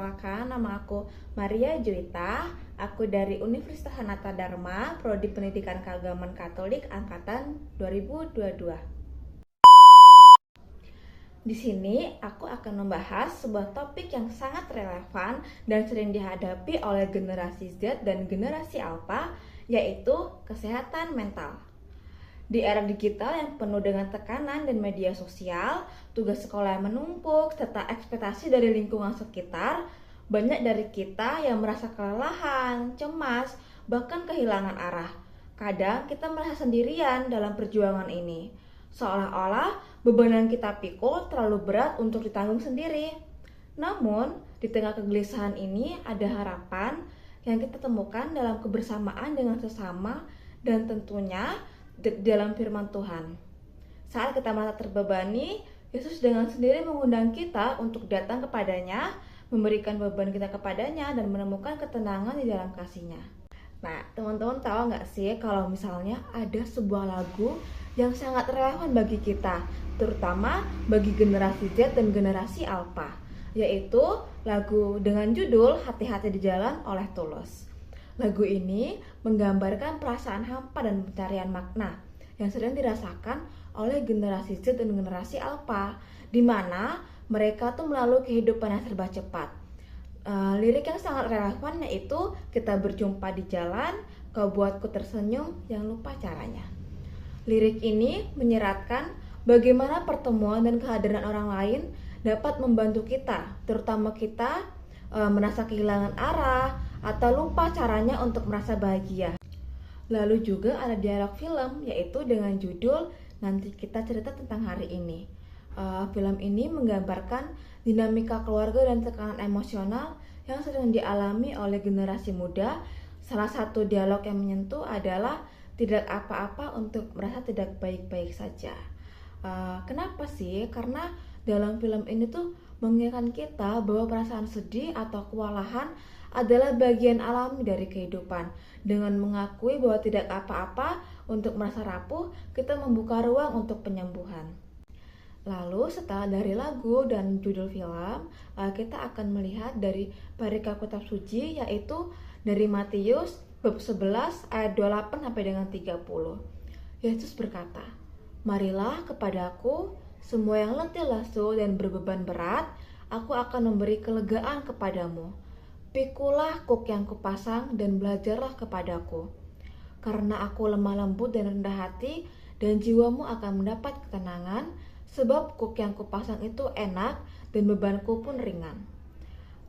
perkenalkan, nama aku Maria Juwita. Aku dari Universitas Hanata Dharma, Prodi Pendidikan Keagamaan Katolik angkatan 2022. Di sini aku akan membahas sebuah topik yang sangat relevan dan sering dihadapi oleh generasi Z dan generasi Alpha, yaitu kesehatan mental. Di era digital yang penuh dengan tekanan dan media sosial, tugas sekolah yang menumpuk, serta ekspektasi dari lingkungan sekitar, banyak dari kita yang merasa kelelahan, cemas, bahkan kehilangan arah. Kadang kita merasa sendirian dalam perjuangan ini, seolah-olah beban yang kita pikul terlalu berat untuk ditanggung sendiri. Namun, di tengah kegelisahan ini ada harapan yang kita temukan dalam kebersamaan dengan sesama dan tentunya dalam firman Tuhan. Saat kita merasa terbebani, Yesus dengan sendiri mengundang kita untuk datang kepadanya, memberikan beban kita kepadanya, dan menemukan ketenangan di dalam kasih-Nya. Nah, teman-teman tahu nggak sih kalau misalnya ada sebuah lagu yang sangat relevan bagi kita, terutama bagi generasi Z dan generasi Alpha, yaitu lagu dengan judul Hati-Hati di Jalan oleh Tulus. Lagu ini menggambarkan perasaan hampa dan pencarian makna yang sering dirasakan oleh generasi Z dan generasi Alpha, di mana mereka tuh melalui kehidupan yang serba cepat. Lirik yang sangat relevan yaitu kita berjumpa di jalan, kau buatku tersenyum yang lupa caranya. Lirik ini menyeratkan bagaimana pertemuan dan kehadiran orang lain dapat membantu kita, terutama kita merasa kehilangan arah atau lupa caranya untuk merasa bahagia. Lalu juga ada dialog film yaitu dengan judul Nanti Kita Cerita Tentang Hari Ini. Film ini menggambarkan dinamika keluarga dan tekanan emosional yang sering dialami oleh generasi muda. Salah satu dialog yang menyentuh adalah tidak apa-apa untuk merasa tidak baik-baik saja. Kenapa sih? Karena dalam film ini tuh mengingatkan kita bahwa perasaan sedih atau kewalahan adalah bagian alami dari kehidupan. Dengan mengakui bahwa tidak apa-apa untuk merasa rapuh, kita membuka ruang untuk penyembuhan. Lalu setelah dari lagu dan judul film, kita akan melihat dari perikop kitab suci, yaitu dari Matius bab 11 ayat 28 sampai dengan 30. Yesus berkata, "Marilah kepadaku semua yang letih lesu dan berbeban berat, aku akan memberi kelegaan kepadamu. Pikulah kuk yang kupasang dan belajarlah kepadaku. Karena aku lemah lembut dan rendah hati, dan jiwamu akan mendapat ketenangan, sebab kuk yang kupasang itu enak dan bebanku pun ringan."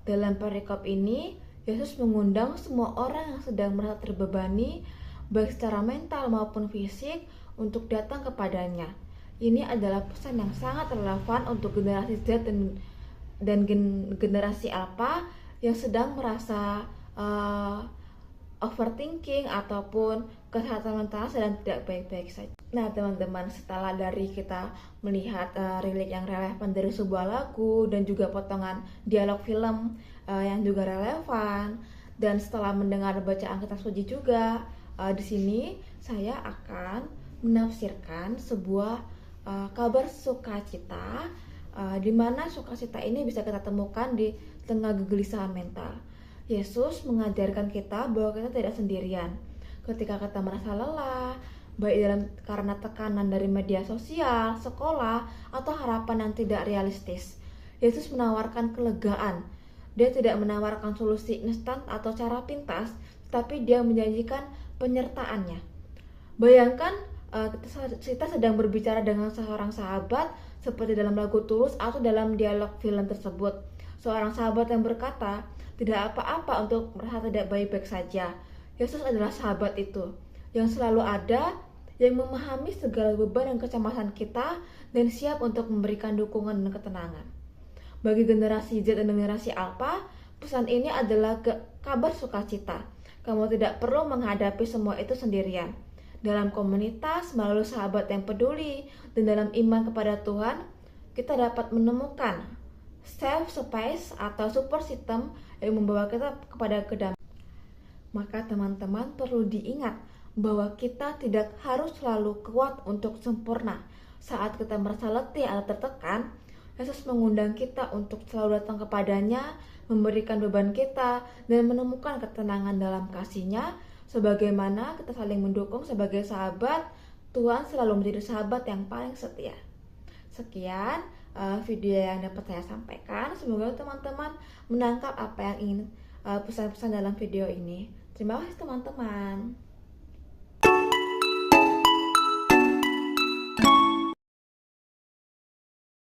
Dalam perikop ini, Yesus mengundang semua orang yang sedang merasa terbebani, baik secara mental maupun fisik, untuk datang kepadanya. Ini adalah pesan yang sangat relevan untuk generasi Z dan generasi Alpha yang sedang merasa overthinking ataupun kesehatan mental sedang tidak baik-baik saja. Nah teman-teman, setelah dari kita melihat lirik yang relevan dari sebuah lagu dan juga potongan dialog film yang juga relevan, dan setelah mendengar bacaan kitab suci juga, di sini saya akan menafsirkan sebuah kabar sukacita, di mana sukacita ini bisa kita temukan di tengah kegelisahan mental. Yesus mengajarkan kita bahwa kita tidak sendirian ketika kita merasa lelah, baik karena tekanan dari media sosial, sekolah, atau harapan yang tidak realistis. Yesus menawarkan kelegaan. Dia tidak menawarkan solusi instan atau cara pintas, tapi dia menjanjikan penyertaannya. Bayangkan kita sedang berbicara dengan seorang sahabat seperti dalam lagu Tulus atau dalam dialog film tersebut. Seorang sahabat yang berkata, tidak apa-apa untuk merasa tidak baik-baik saja. Yesus adalah sahabat itu yang selalu ada, yang memahami segala beban dan kecemasan kita, dan siap untuk memberikan dukungan dan ketenangan. Bagi generasi Z dan generasi Alpha, pesan ini adalah kabar sukacita. Kamu tidak perlu menghadapi semua itu sendirian. Dalam komunitas, melalui sahabat yang peduli, dan dalam iman kepada Tuhan, kita dapat menemukan safe space atau support system yang membawa kita kepada kedamaian. Maka teman-teman perlu diingat bahwa kita tidak harus selalu kuat untuk sempurna. Saat kita merasa letih atau tertekan, Yesus mengundang kita untuk selalu datang kepadanya, memberikan beban kita, dan menemukan ketenangan dalam kasih-Nya. Sebagaimana kita saling mendukung sebagai sahabat, Tuhan selalu menjadi sahabat yang paling setia. Sekian video yang dapat saya sampaikan. Semoga teman-teman menangkap apa yang ingin pesan-pesan dalam video ini. Terima kasih teman-teman.